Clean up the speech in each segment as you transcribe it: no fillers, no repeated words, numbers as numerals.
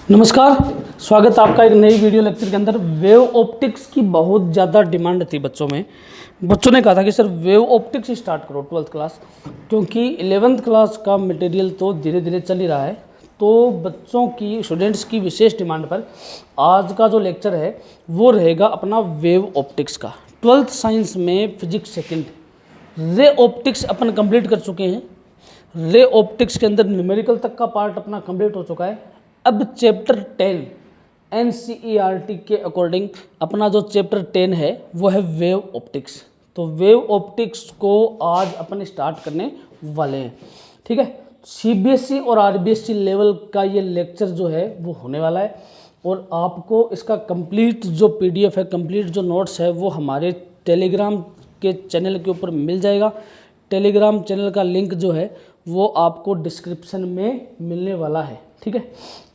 नमस्कार, स्वागत है आपका एक नई वीडियो लेक्चर के अंदर। वेव ऑप्टिक्स की बहुत ज़्यादा डिमांड थी बच्चों में। बच्चों ने कहा था कि सर वेव ऑप्टिक्स स्टार्ट करो 12th क्लास, क्योंकि 11th क्लास का मटेरियल तो धीरे धीरे चल ही रहा है। तो बच्चों की, स्टूडेंट्स की विशेष डिमांड पर आज का जो लेक्चर है वो रहेगा अपना वेव ऑप्टिक्स का। 12th साइंस में फिजिक्स सेकेंड रे ऑप्टिक्स अपन कंप्लीट कर चुके हैं। रे ऑप्टिक्स के अंदर न्यूमेरिकल तक का पार्ट अपना कंप्लीट हो चुका है। अब चैप्टर 10 NCERT के अकॉर्डिंग अपना जो चैप्टर 10 है वो है वेव ऑप्टिक्स। तो वेव ऑप्टिक्स को आज अपन स्टार्ट करने वाले हैं, ठीक है। CBSE और RBSE लेवल का ये लेक्चर जो है वो होने वाला है, और आपको इसका कंप्लीट जो PDF है, कंप्लीट जो नोट्स है वो हमारे टेलीग्राम के चैनल के ऊपर मिल जाएगा। टेलीग्राम चैनल का लिंक जो है वो आपको डिस्क्रिप्शन में मिलने वाला है, ठीक है।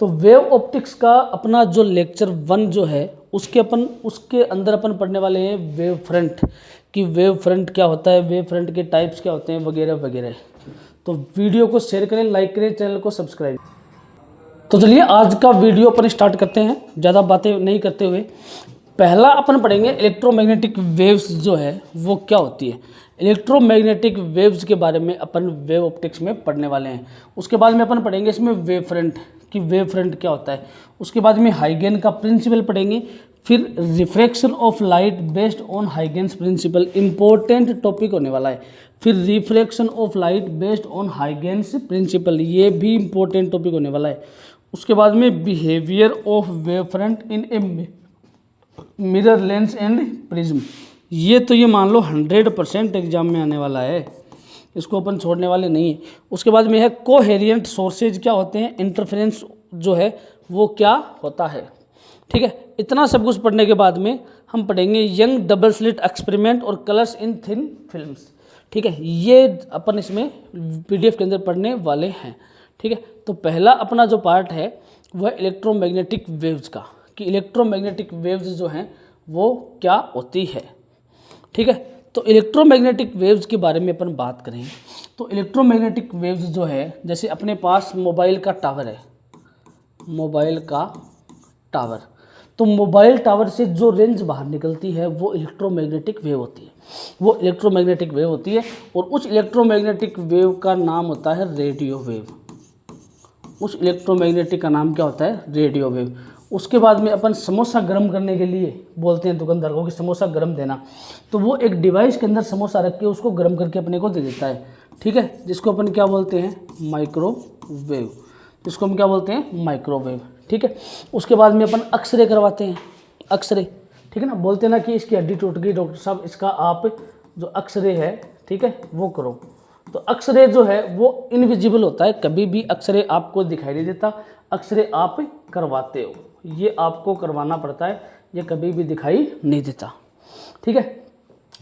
तो वेव ऑप्टिक्स का अपना जो लेक्चर 1 जो है उसके अंदर अपन पढ़ने वाले हैं वेव फ्रंट, कि वेव फ्रंट क्या होता है, वेव फ्रंट के टाइप्स क्या होते हैं वगैरह वगैरह। तो वीडियो को शेयर करें, लाइक करें, चैनल को सब्सक्राइब। तो चलिए आज का वीडियो अपन स्टार्ट करते हैं, ज़्यादा बातें नहीं करते हुए। पहला अपन पढ़ेंगे इलेक्ट्रोमैग्नेटिक वेव्स जो है वो क्या होती है। इलेक्ट्रोमैग्नेटिक वेव्स के बारे में अपन वेव ऑप्टिक्स में पढ़ने वाले हैं। उसके बाद में अपन पढ़ेंगे इसमें वेव फ्रंट, कि वेव फ्रंट क्या होता है। उसके बाद में हाइगेन का प्रिंसिपल पढ़ेंगे, फिर refraction of light based on Huygens principle, important topic होने वाला है। फिर refraction of light based on Huygens principle, ये भी इंपॉर्टेंट टॉपिक होने वाला है। उसके बाद में behaviour of wave front in a mirror lens and prism, ये मान लो 100% एग्जाम में आने वाला है, इसको अपन छोड़ने वाले नहीं है। उसके बाद में है कोहेरिएंट सोर्सेज क्या होते हैं, इंटरफेरेंस जो है वो क्या होता है, ठीक है। इतना सब कुछ पढ़ने के बाद में हम पढ़ेंगे यंग डबल स्लिट एक्सपेरिमेंट और कलर्स इन थिन फिल्म्स, ठीक है। ये अपन इसमें PDF के अंदर पढ़ने वाले हैं, ठीक है। तो पहला अपना जो पार्ट है वह इलेक्ट्रोमैग्नेटिक वेव्स का, कि इलेक्ट्रोमैग्नेटिक वेव्स जो हैं वो क्या होती है, ठीक है। तो इलेक्ट्रोमैग्नेटिक वेव्स के बारे में अपन बात करें तो इलेक्ट्रोमैग्नेटिक वेव्स जो है, जैसे अपने पास मोबाइल का टावर है, मोबाइल का टावर, तो मोबाइल टावर से जो रेंज बाहर निकलती है वो इलेक्ट्रोमैग्नेटिक वेव होती है, वो इलेक्ट्रोमैग्नेटिक वेव होती है। और उस इलेक्ट्रोमैग्नेटिक वेव का नाम होता है रेडियो वेव। उस इलेक्ट्रोमैग्नेटिक का नाम क्या होता है, रेडियो वेव। उसके बाद में अपन समोसा गर्म करने के लिए बोलते हैं दुकानदार को कि समोसा गर्म देना, तो वो एक डिवाइस के अंदर समोसा रख के उसको गर्म करके अपने को दे देता है, ठीक है, जिसको अपन क्या बोलते हैं, माइक्रोवेव, जिसको हम क्या बोलते हैं, माइक्रोवेव, ठीक है। उसके बाद में अपन एक्सरे करवाते हैं, एक्सरे, ठीक है ना, बोलते हैं ना कि इसकी हड्डी टूट गई डॉक्टर साहब, इसका आप जो एक्सरे है, ठीक है, वो करो। तो एक्सरे जो है वो इनविजिबल होता है, कभी भी एक्सरे आपको दिखाई नहीं देता, एक्सरे आप करवाते हो, ये आपको करवाना पड़ता है, ये कभी भी दिखाई नहीं देता, ठीक है।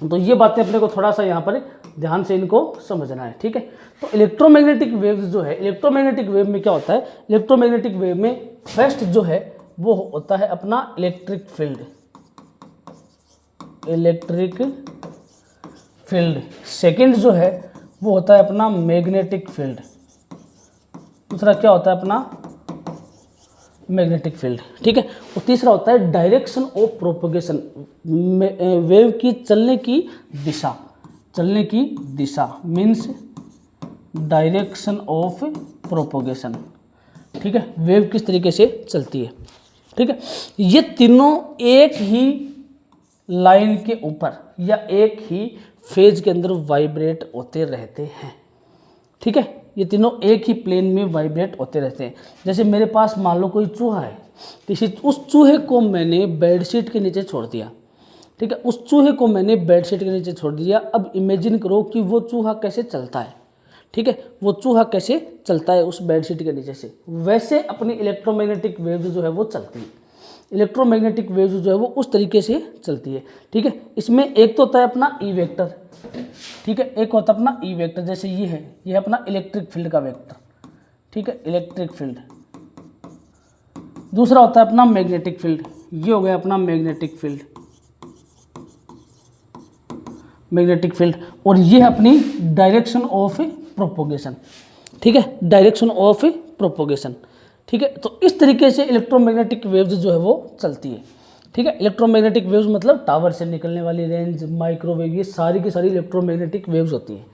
तो ये बातें अपने को थोड़ा सा यहाँ पर ध्यान से इनको समझना है, ठीक है। तो इलेक्ट्रोमैग्नेटिक वेव्स जो है, इलेक्ट्रोमैग्नेटिक वेव में क्या होता है, इलेक्ट्रोमैग्नेटिक वेव में फर्स्ट जो है वो होता है अपना electric field, electric field. Second जो है वो होता है अपना मैग्नेटिक फील्ड, दूसरा क्या होता है अपना मैग्नेटिक फील्ड, ठीक है। और तीसरा होता है डायरेक्शन ऑफ प्रोपगेशन, वेव की चलने की दिशा, चलने की दिशा मीन्स डायरेक्शन ऑफ प्रोपगेशन, ठीक है, वेव किस तरीके से चलती है, ठीक है। ये तीनों एक ही लाइन के ऊपर या एक ही फेज के अंदर वाइब्रेट होते रहते हैं, ठीक है। ये तीनों एक ही प्लेन में वाइब्रेट होते रहते हैं। जैसे मेरे पास मान लो कोई चूहा है, किसी उस चूहे को मैंने बेडशीट के नीचे छोड़ दिया, ठीक है, उस चूहे को मैंने बेडशीट के नीचे छोड़ दिया। अब इमेजिन करो कि वो चूहा कैसे चलता है, ठीक है, वो चूहा कैसे चलता है उस बेडशीट के नीचे से, वैसे अपनी इलेक्ट्रोमैग्नेटिक वेव जो है वो चलती है। इलेक्ट्रोमैग्नेटिक वेव जो है वो उस तरीके से चलती है, ठीक है। इसमें एक तो होता है अपना ई वेक्टर, ठीक है, एक होता है अपना ई वेक्टर, जैसे ये है, ये है अपना इलेक्ट्रिक फील्ड का वेक्टर, ठीक है, इलेक्ट्रिक फील्ड। दूसरा होता है अपना मैग्नेटिक फील्ड, ये हो गया अपना मैग्नेटिक फील्ड, मैग्नेटिक फील्ड। और ये है अपनी डायरेक्शन ऑफ प्रोपोगेशन, ठीक है, डायरेक्शन ऑफ प्रोपोगेशन, ठीक है। तो इस तरीके से इलेक्ट्रोमैग्नेटिक वेव्स जो है वो चलती है। ठीक है, इलेक्ट्रोमैग्नेटिक वेव्स मतलब टावर से निकलने वाली रेंज, माइक्रोवेव, ये सारी की सारी इलेक्ट्रोमैग्नेटिक वेव्स होती हैं।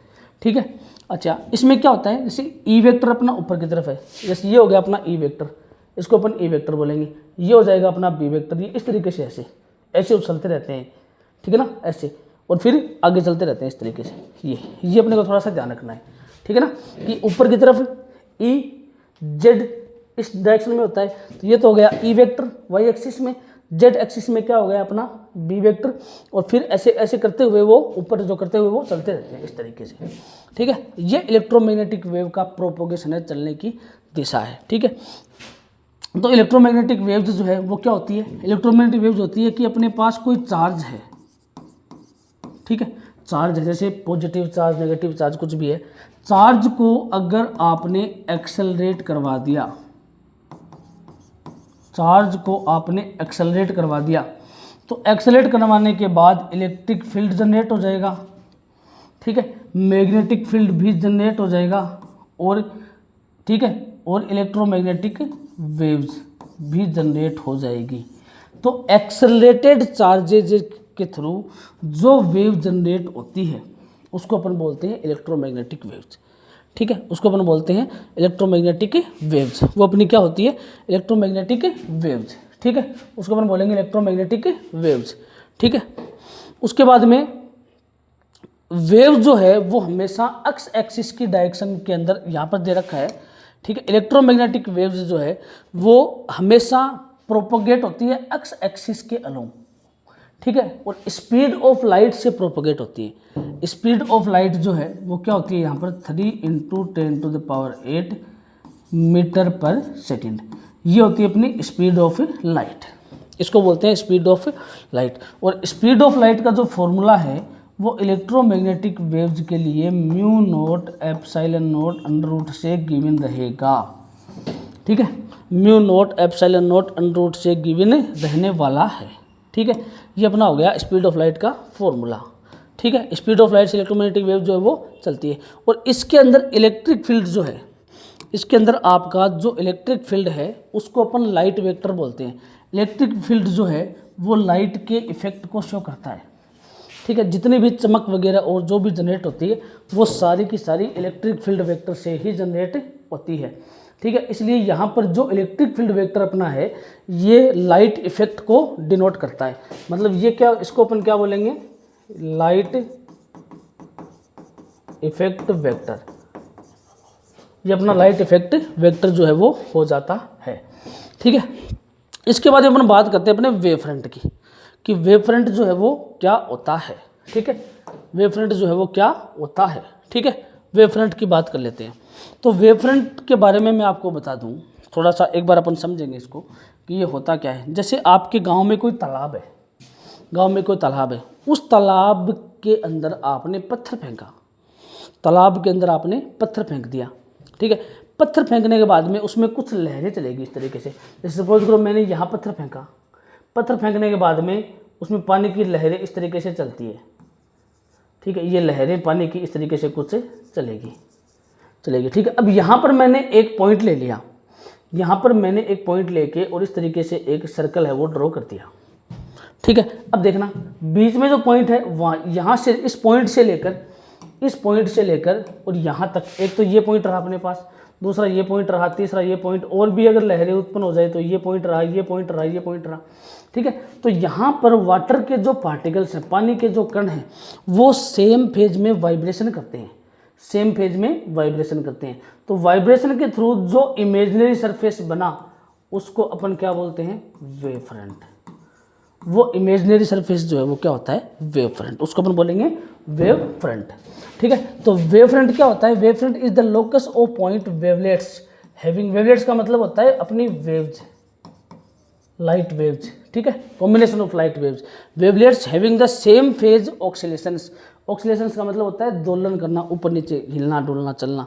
ठीक है। अच्छा, इसमें क्या होता है, जैसे ई वेक्टर अपना ऊपर की तरफ है, जैसे ये हो गया अपना ई वेक्टर, इसको अपन ई वेक्टर बोलेंगे। ये हो जाएगा अपना बी वेक्टर, ये इस तरीके से ऐसे ऐसे उछलते रहते हैं। ठीक है ना, ऐसे, और फिर आगे चलते रहते हैं इस तरीके से। ये अपने को थोड़ा सा ध्यान रखना है। ठीक है ना, कि ऊपर की तरफ ई जेड इस डायरेक्शन में होता है, तो ये तो हो गया ई वेक्टर वाई एक्सिस में, जेड एक्सिस में क्या हो गया अपना बी वेक्टर, और फिर ऐसे ऐसे करते हुए वो ऊपर जो करते हुए वो चलते रहते हैं इस तरीके से। ठीक है, ये इलेक्ट्रोमैग्नेटिक वेव का प्रोपोगेशन है, चलने की दिशा है। ठीक है, तो इलेक्ट्रोमैग्नेटिक वेव्स जो है वो क्या होती है, इलेक्ट्रोमैग्नेटिक वेव्स होती है कि अपने पास कोई चार्ज है। ठीक है, चार्ज है, जैसे पॉजिटिव चार्ज, नेगेटिव चार्ज, कुछ भी है। चार्ज को अगर आपने एक्सेलरेट करवा दिया, चार्ज को आपने एक्सेलरेट करवा दिया, तो एक्सेलरेट करवाने के बाद इलेक्ट्रिक फील्ड जनरेट हो जाएगा। ठीक है, मैग्नेटिक फील्ड भी जनरेट हो जाएगा, और ठीक है, और इलेक्ट्रोमैग्नेटिक वेव्स भी जनरेट हो जाएगी। तो एक्सेलरेटेड चार्जेज के थ्रू जो वेव जनरेट होती है उसको अपन बोलते हैं इलेक्ट्रोमैग्नेटिक वेव्स। ठीक है, उसको अपन बोलते हैं इलेक्ट्रोमैग्नेटिक वेव्स। वो अपनी क्या होती है, इलेक्ट्रोमैग्नेटिक वेव्स। ठीक है, उसको अपन बोलेंगे इलेक्ट्रोमैग्नेटिक वेव्स। ठीक है, उसके बाद में वेव जो है वो हमेशा एक्स एक्सिस की डायरेक्शन के अंदर यहाँ पर दे रखा है। ठीक है, इलेक्ट्रोमैग्नेटिक वेव्स जो है वो हमेशा प्रोपोगेट होती है एक्स एक्सिस के अलोंग। ठीक है, और स्पीड ऑफ लाइट से प्रोपोगेट होती है। स्पीड ऑफ लाइट जो है वो क्या होती है यहाँ पर 3 × 10⁸ मीटर पर सेकेंड, ये होती है अपनी स्पीड ऑफ लाइट। इसको बोलते हैं स्पीड ऑफ लाइट। और स्पीड ऑफ लाइट का जो फॉर्मूला है वो इलेक्ट्रोमैग्नेटिक वेव्स के लिए μ0 ε0 से गिवन रहेगा। ठीक है, μ0 ε0 से गिवन रहने वाला है। ठीक है, ये अपना हो गया स्पीड ऑफ लाइट का फॉर्मूला। ठीक है, स्पीड ऑफ लाइट से इलेक्ट्रोमैग्नेटिक वेव जो है वो चलती है। और इसके अंदर इलेक्ट्रिक फील्ड जो है, इसके अंदर आपका जो इलेक्ट्रिक फील्ड है उसको अपन लाइट वेक्टर बोलते हैं। इलेक्ट्रिक फील्ड जो है वो लाइट के इफेक्ट को शो करता है। ठीक है, जितनी भी चमक वगैरह और जो भी जनरेट होती है वो सारी की सारी इलेक्ट्रिक फील्ड वेक्टर से ही जनरेट होती है। ठीक है, इसलिए यहाँ पर जो इलेक्ट्रिक फील्ड वेक्टर अपना है ये लाइट इफेक्ट को डिनोट करता है। मतलब ये क्या, इसको अपन क्या बोलेंगे, लाइट इफेक्ट वेक्टर। ये अपना लाइट इफेक्ट वेक्टर जो है वो हो जाता है। ठीक है, इसके बाद अपन बात करते हैं अपने वेव फ्रंट की, कि वेव फ्रंट जो है वो क्या होता है। ठीक है, वेव फ्रंट जो है वो क्या होता है। ठीक है, वेव फ्रंट की बात कर लेते हैं। तो वेव फ्रंट के बारे में मैं आपको बता दूं, थोड़ा सा एक बार अपन समझेंगे इसको कि ये होता क्या है। जैसे आपके गांव में कोई तालाब है, गांव में कोई तालाब है, उस तालाब के अंदर आपने पत्थर फेंका, तालाब के अंदर आपने पत्थर फेंक दिया। ठीक है, पत्थर फेंकने के बाद में उसमें कुछ लहरें चलेगी इस तरीके से। जैसे सपोज करो मैंने यहाँ पत्थर फेंका, पत्थर फेंकने के बाद में उसमें पानी की लहरें इस तरीके से चलती है। ठीक है, ये लहरें पानी की इस तरीके से कुछ चलेगी। ठीक है, अब यहाँ पर मैंने एक पॉइंट ले लिया, यहाँ पर मैंने एक पॉइंट लेके और इस तरीके से एक सर्कल है वो ड्रॉ कर दिया। ठीक है, अब देखना बीच में जो पॉइंट है वहाँ, यहाँ से इस पॉइंट से लेकर और यहाँ तक, एक तो ये पॉइंट रहा अपने पास, दूसरा ये पॉइंट रहा, तीसरा ये पॉइंट, और भी अगर लहरें उत्पन्न हो जाए तो ये पॉइंट रहा, ये पॉइंट रहा, ये पॉइंट रहा। ठीक है, तो यहाँ पर वाटर के जो पार्टिकल्स हैं, पानी के जो कण हैं, वो सेम फेज में वाइब्रेशन करते हैं, सेम फेज में वाइब्रेशन करते हैं। तो वाइब्रेशन के थ्रू जो इमेजिनरी सरफेस बना उसको अपन क्या बोलते हैं, वेव फ्रंट। वो इमेजिनरी सरफेस जो है वो क्या होता है, वेव फ्रंट, उसको अपन बोलेंगे वेव फ्रंट। ठीक है, तो वेव फ्रंट क्या होता है, wave front is the locus of point wavelets having, wavelets का मतलब होता है अपनी वेव्स, लाइट वेव्स। ठीक है, combination of light waves, wavelets having the same phase oscillations. Oscillations का मतलब होता है दोलन करना, ऊपर नीचे हिलना डुलना चलना।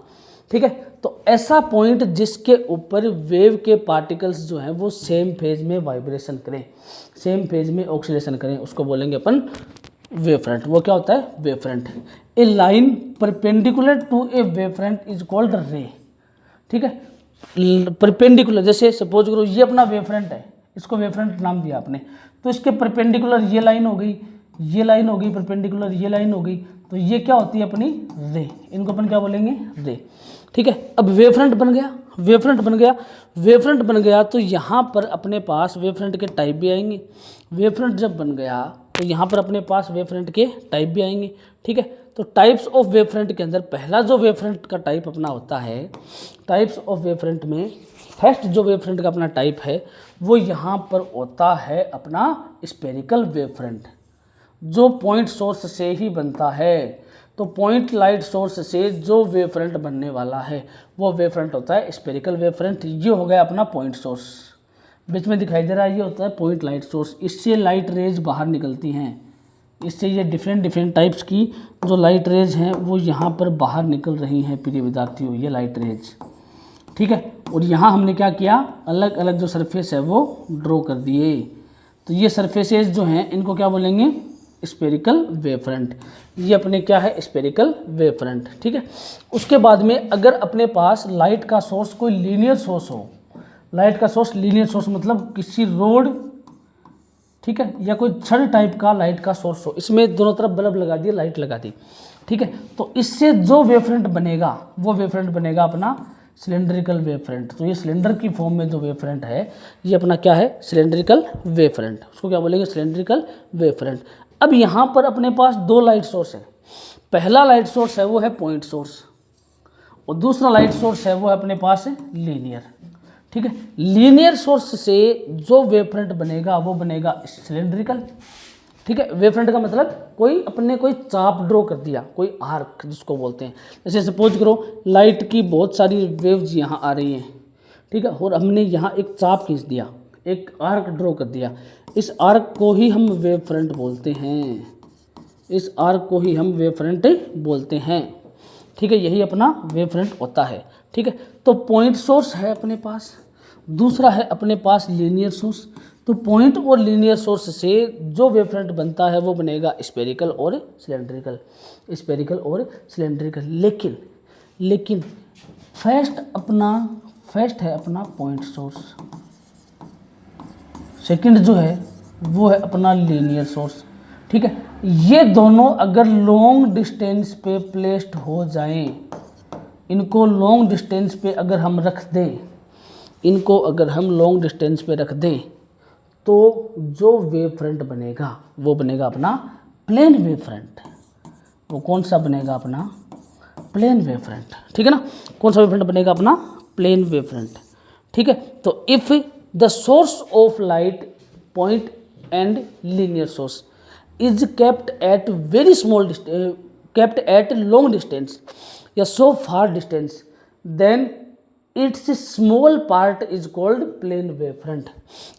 ठीक है, तो ऐसा पॉइंट जिसके ऊपर वेव के पार्टिकल्स जो हैं वो सेम फेज में वाइब्रेशन करें, सेम फेज में ऑक्सीलेशन करें, उसको बोलेंगे अपन वेव फ्रंट। वो क्या होता है, wave front. A line perpendicular to a wave front is called ray. ठीक है, परपेंडिकुलर, जैसे सपोज करो ये अपना वेवफ्रंट है, इसको वेवफ्रंट नाम दिया आपने, तो इसके परपेंडिकुलर ये लाइन हो गई, ये लाइन हो गई परपेंडिकुलर, ये लाइन हो गई, तो ये क्या होती है अपनी रे, इनको अपन क्या बोलेंगे रे। ठीक है, अब वेवफ्रंट बन गया, वेवफ्रंट बन गया, वेवफ्रंट बन गया तो यहाँ पर अपने पास वेवफ्रंट के टाइप भी आएंगे। वेवफ्रंट जब बन गया तो यहाँ पर अपने पास वेवफ्रंट के टाइप भी आएंगे। ठीक है, तो टाइप्स ऑफ वेवफ्रंट के अंदर पहला जो वेवफ्रंट का टाइप अपना होता है, टाइप्स ऑफ वेवफ्रंट में फर्स्ट जो वेवफ्रंट का अपना टाइप है वो यहाँ पर होता है अपना स्फेरिकल वेवफ्रंट, जो पॉइंट सोर्स से ही बनता है। तो पॉइंट लाइट सोर्स से जो वेवफ्रंट बनने वाला है वो वेवफ्रंट होता है स्फेरिकल वेवफ्रंट। ये हो गया अपना पॉइंट सोर्स, बीच में दिखाई दे रहा है, ये होता है पॉइंट लाइट सोर्स। इससे लाइट रेज बाहर निकलती हैं, इससे ये डिफरेंट टाइप्स की जो लाइट रेज हैं वो यहाँ पर बाहर निकल रही हैं प्रिय विद्यार्थियों, ये लाइट रेज। ठीक है, और यहाँ हमने क्या किया, अलग अलग जो सरफेस है वो ड्रॉ कर दिए। तो ये सरफेसेज जो हैं इनको क्या बोलेंगे, स्फेरिकल वेवफ्रंट। ये अपने क्या है, स्फेरिकल वेवफ्रंट। ठीक है, उसके बाद में अगर अपने पास लाइट का सोर्स कोई लीनियर सोर्स हो, लाइट का सोर्स लीनियर सोर्स मतलब किसी रोड, ठीक है, या कोई छड़ टाइप का लाइट का सोर्स हो, इसमें दोनों तरफ बल्ब लगा दिए, लाइट लगा दी। ठीक है, तो इससे जो वेवफ्रंट बनेगा वो वेवफ्रंट बनेगा अपना सिलेंड्रिकल वेवफ्रंट। तो ये सिलेंडर की फॉर्म में जो वेवफ्रंट है ये अपना क्या है, सिलेंड्रिकल वेवफ्रंट, उसको क्या बोलेंगे, सिलेंड्रिकल वेवफ्रंट। अब यहाँ पर अपने पास दो लाइट सोर्स है, पहला लाइट सोर्स है वो है पॉइंट सोर्स, और दूसरा लाइट सोर्स है वो अपने पास है लीनियर। ठीक है, लीनियर सोर्स से जो वेवफ्रंट बनेगा वो बनेगा सिलेंड्रिकल। ठीक है, वेवफ्रंट का मतलब कोई अपने कोई चाप ड्रॉ कर दिया, कोई आर्क जिसको बोलते हैं। जैसे सपोज करो लाइट की बहुत सारी वेव्स यहाँ आ रही हैं, ठीक है, और हमने यहाँ एक चाप खींच दिया, एक आर्क ड्रॉ कर दिया, इस आर्क को ही हम वेवफ्रंट बोलते हैं, इस आर्क को ही हम वेवफ्रंट बोलते हैं। ठीक है, यही अपना वेवफ्रंट होता है। ठीक है, तो पॉइंट सोर्स है अपने पास, दूसरा है अपने पास लीनियर सोर्स। तो पॉइंट और लीनियर सोर्स से जो वेवफ्रंट बनता है वो बनेगा स्फेरिकल और सिलेंड्रिकल, स्फेरिकल और सिलेंड्रिकल। लेकिन फर्स्ट है अपना पॉइंट सोर्स, सेकंड जो है वो है अपना लीनियर सोर्स। ठीक है, ये दोनों अगर लॉन्ग डिस्टेंस पे प्लेस्ड हो जाएं, इनको लॉन्ग डिस्टेंस पे अगर हम रख दें, इनको अगर हम लॉन्ग डिस्टेंस पे रख दें तो जो वेवफ्रंट बनेगा वो बनेगा अपना प्लेन वेवफ्रंट। वो कौन सा बनेगा, अपना प्लेन वेवफ्रंट। ठीक है ना, कौन सा वेवफ्रंट बनेगा, अपना प्लेन वेवफ्रंट। ठीक है, तो if the source of light point and linear source is kept at very small distance, kept at long distance या so far distance, then its small part is called plane wavefront.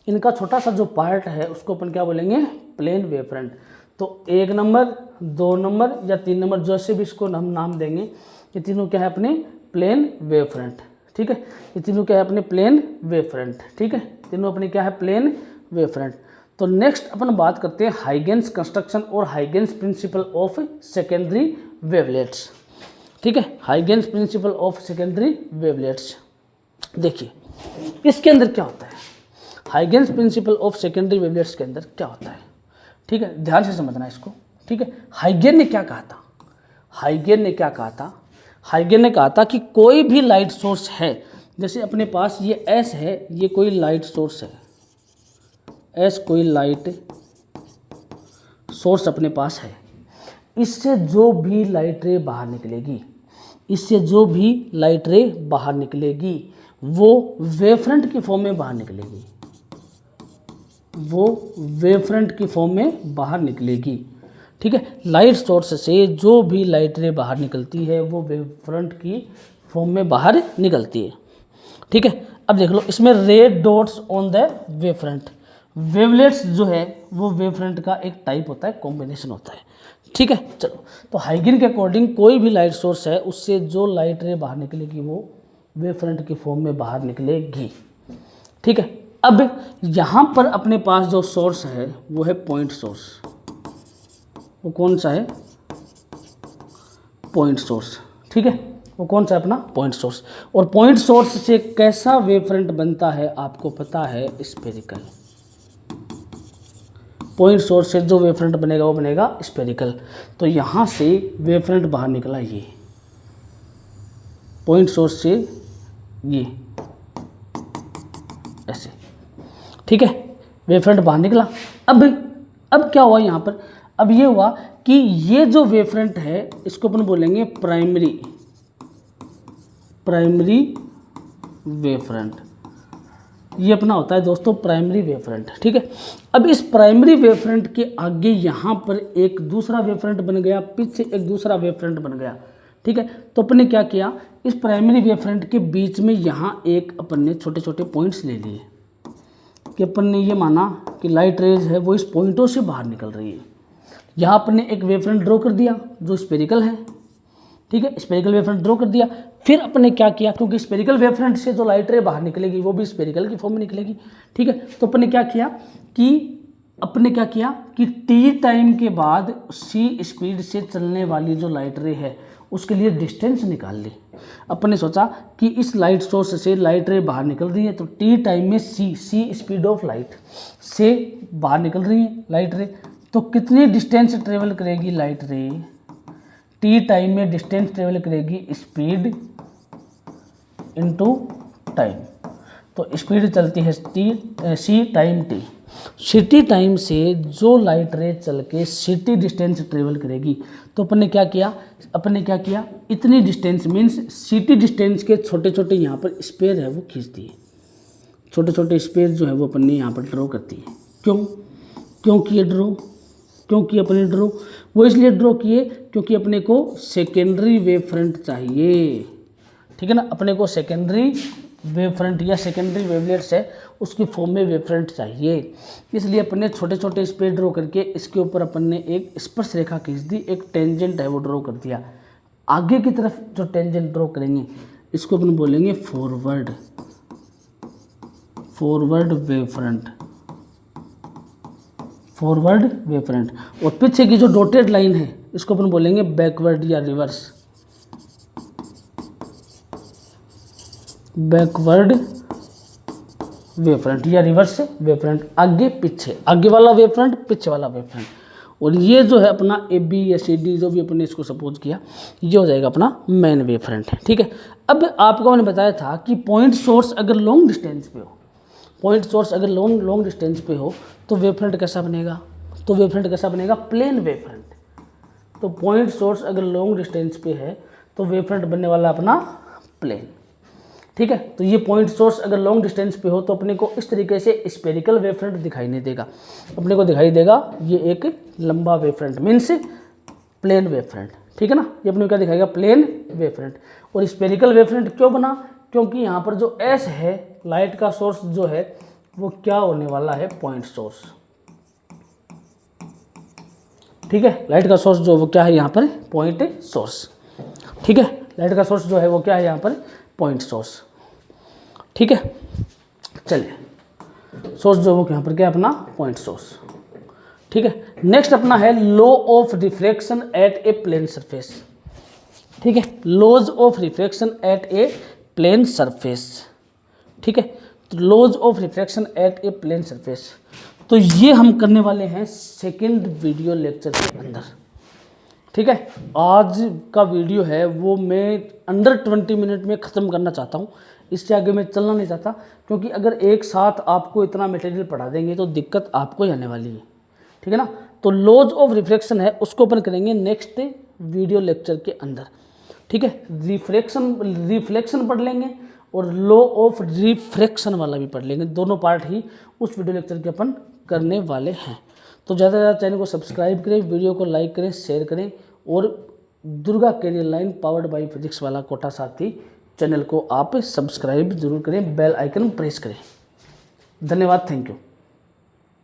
इनका छोटा सा जो part है उसको अपन क्या बोलेंगे, plane wavefront. तो 1 नंबर, 2 नंबर या 3 नंबर जैसे भी इसको हम नाम देंगे, ये तीनों क्या है अपने प्लेन वेवफ्रंट। ठीक है, ये तीनों क्या है अपने प्लेन वेवफ्रंट। ठीक है, तीनों अपने क्या है, प्लेन वेवफ्रंट। तो नेक्स्ट अपन बात करते हैं हाइगेन्स कंस्ट्रक्शन और हाइगेन्स प्रिंसिपल ऑफ सेकेंडरी वेवलेट्स। ठीक है, हाइगेन्स प्रिंसिपल ऑफ सेकेंडरी वेवलेट्स। देखिए इसके अंदर क्या होता है, हाइगेन्स प्रिंसिपल ऑफ सेकेंडरी वेवलेट्स के अंदर क्या होता है। ठीक है, ध्यान से समझना इसको। ठीक है, हाइगेन ने क्या कहा था, हाइगेन ने क्या कहा था, हाइगेन ने कहा था कि कोई भी लाइट सोर्स है, जैसे अपने पास ये एस है, ये कोई लाइट सोर्स है, एस कोई लाइट सोर्स अपने पास है, इससे जो भी लाइट रे बाहर निकलेगी, इससे जो भी लाइट रे बाहर निकलेगी वो वेवफ्रंट की फॉर्म में बाहर निकलेगी, वो वेवफ्रंट की फॉर्म में बाहर निकलेगी। ठीक है, लाइट सोर्स से जो भी लाइट रे बाहर निकलती है वो वेवफ्रंट की फॉर्म में बाहर निकलती है। ठीक है, अब देख लो इसमें red dots on the wavefront. Wavelets जो है वो वेवफ्रंट का एक टाइप होता है, कॉम्बिनेशन होता है। ठीक है, चलो, तो हाइगेन के अकॉर्डिंग कोई भी लाइट सोर्स है उससे जो लाइट रे बाहर निकलेगी वो वेवफ्रंट की फॉर्म में बाहर निकलेगी। ठीक है, अब यहाँ पर अपने पास जो सोर्स है वो है पॉइंट सोर्स। वो कौन सा है, पॉइंट सोर्स। ठीक है, वो कौन सा है अपना पॉइंट सोर्स। और पॉइंट सोर्स से कैसा वेव फ्रंट बनता है आपको पता है, स्फेरिकल। पॉइंट सोर्स से जो वेव फ्रंट बनेगा वो बनेगा स्फेरिकल। तो यहाँ से वेव फ्रंट बाहर निकला, ये पॉइंट सोर्स से ये ऐसे, ठीक है, वेव फ्रंट बाहर निकला। अब क्या हुआ यहाँ पर, अब ये हुआ कि ये जो वेव फ्रंट है इसको अपन बोलेंगे प्राइमरी वेव फ्रंट। ये अपना होता है दोस्तों प्राइमरी वेव फ्रंट, ठीक है। अब इस प्राइमरी वेव फ्रंट के आगे यहाँ पर एक दूसरा वेव फ्रंट बन गया, पीछे एक दूसरा वेव फ्रंट बन गया, ठीक है। तो अपन ने क्या किया, इस प्राइमरी वेव फ्रंट के बीच में यहाँ एक अपन ने छोटे छोटे पॉइंट्स ले लिए कि अपन ने ये माना कि लाइट रेज है वो इस पॉइंटों से बाहर निकल रही है। यहाँ अपन ने एक वेव फ्रंट ड्रॉ कर दिया जो स्फेरिकल है, ठीक है, स्फेरिकल वेव फ्रंट ड्रॉ कर दिया। फिर अपन ने क्या किया, क्योंकि स्फेरिकल वेव फ्रंट से जो लाइट रे बाहर निकलेगी वो भी स्फेरिकल की फॉर्म में निकलेगी, ठीक है। तो अपन ने क्या किया कि टी टाइम के बाद सी स्पीड से चलने वाली जो लाइट रे है उसके लिए डिस्टेंस निकाल ली। अपन ने सोचा कि इस लाइट सोर्स से लाइट रे बाहर निकल रही है, तो टी टाइम में सी स्पीड ऑफ लाइट से बाहर निकल रही है लाइट रे, तो कितनी डिस्टेंस ट्रेवल करेगी लाइट रे, टी टाइम में डिस्टेंस ट्रेवल करेगी स्पीड इनटू टाइम। तो स्पीड चलती है सी टाइम टी, सिटी टाइम से जो लाइट रे चल के सिटी डिस्टेंस ट्रेवल करेगी। तो अपन ने क्या किया, इतनी डिस्टेंस मीन्स सिटी डिस्टेंस के छोटे छोटे यहाँ पर स्पेयर है वो खींच दिए, छोटे छोटे स्पेयर जो है वो अपन ने यहाँ पर ड्रॉ करती है। क्योंकि अपने ड्रॉ वो इसलिए ड्रॉ किए क्योंकि अपने को सेकेंडरी वेव फ्रंट चाहिए, ठीक है ना। अपने को सेकेंडरी वेव फ्रंट या सेकेंडरी वेवलेट्स है उसकी फॉर्म में वेव फ्रंट चाहिए, इसलिए अपन ने छोटे छोटे स्पेयर ड्रॉ करके इसके ऊपर अपन ने एक स्पर्श रेखा खींच दी, एक टेंजेंट है वो ड्रॉ कर दिया। आगे की तरफ जो टेंजेंट ड्रॉ करेंगे इसको अपन बोलेंगे फॉरवर्ड वेव फ्रंट। और पीछे की जो डॉटेड लाइन है इसको अपन बोलेंगे बैकवर्ड या रिवर्स वेव फ्रंट या रिवर्स वेव फ्रंट। आगे वाला वेव फ्रंट, पीछे वाला वेव फ्रंट। और ये जो है अपना AB या CD जो भी अपन ने इसको सपोज किया, ये हो जाएगा अपना मेन वेव फ्रंट, ठीक है। अब आपको मैंने बताया था कि पॉइंट सोर्स अगर लॉन्ग डिस्टेंस पे हो तो वेव फ्रंट कैसा बनेगा, प्लेन वेव फ्रंट। तो पॉइंट सोर्स अगर लॉन्ग डिस्टेंस पे है तो वेव फ्रंट बनने वाला अपना प्लेन, ठीक है। तो ये पॉइंट सोर्स अगर लॉन्ग डिस्टेंस पे हो तो अपने को इस तरीके से स्फेरिकल वेव फ्रंट दिखाई नहीं देगा, अपने को दिखाई देगा ये एक लंबा wave front means plane wave front, ठीक है ना। ये अपने को क्या दिखाएगा, प्लेन वेव फ्रंट। और स्फेरिकल वेव फ्रंट क्यों बना, क्योंकि यहाँ पर जो S है लाइट का सोर्स जो है वो क्या होने वाला है, पॉइंट सोर्स, ठीक है। लाइट का सोर्स जो वो क्या है यहाँ पर, पॉइंट सोर्स, ठीक है। लाइट का सोर्स जो है वो क्या है यहाँ पर, पॉइंट सोर्स, ठीक है। चलिए, सोर्स जो वो यहाँ पर क्या है अपना पॉइंट सोर्स, ठीक है। नेक्स्ट अपना है law of refraction at a plane surface, ठीक है। Laws of refraction at a plane surface, ठीक है। तो laws of refraction at a plane surface, तो ये हम करने वाले हैं सेकंड वीडियो लेक्चर के अंदर, ठीक है। आज का वीडियो है वो मैं अंडर 20 मिनट में ख़त्म करना चाहता हूँ, इससे आगे मैं चलना नहीं चाहता, क्योंकि अगर एक साथ आपको इतना मटेरियल पढ़ा देंगे तो दिक्कत आपको ही आने वाली है, ठीक है ना। तो लॉज ऑफ रिफ्रैक्शन है उसको अपन करेंगे नेक्स्ट वीडियो लेक्चर के अंदर, ठीक है। रिफ्लेक्शन पढ़ लेंगे और लॉ ऑफ रिफ्रैक्शन वाला भी पढ़ लेंगे, दोनों पार्ट ही उस वीडियो लेक्चर के अपन करने वाले हैं। तो ज़्यादा से ज़्यादा चैनल को सब्सक्राइब करें, वीडियो को लाइक करें, शेयर करें, और Durga career line powered by physics Wallah Kota साथी चैनल को आप सब्सक्राइब जरूर करें, बेल आइकन प्रेस करें। धन्यवाद, थैंक यू।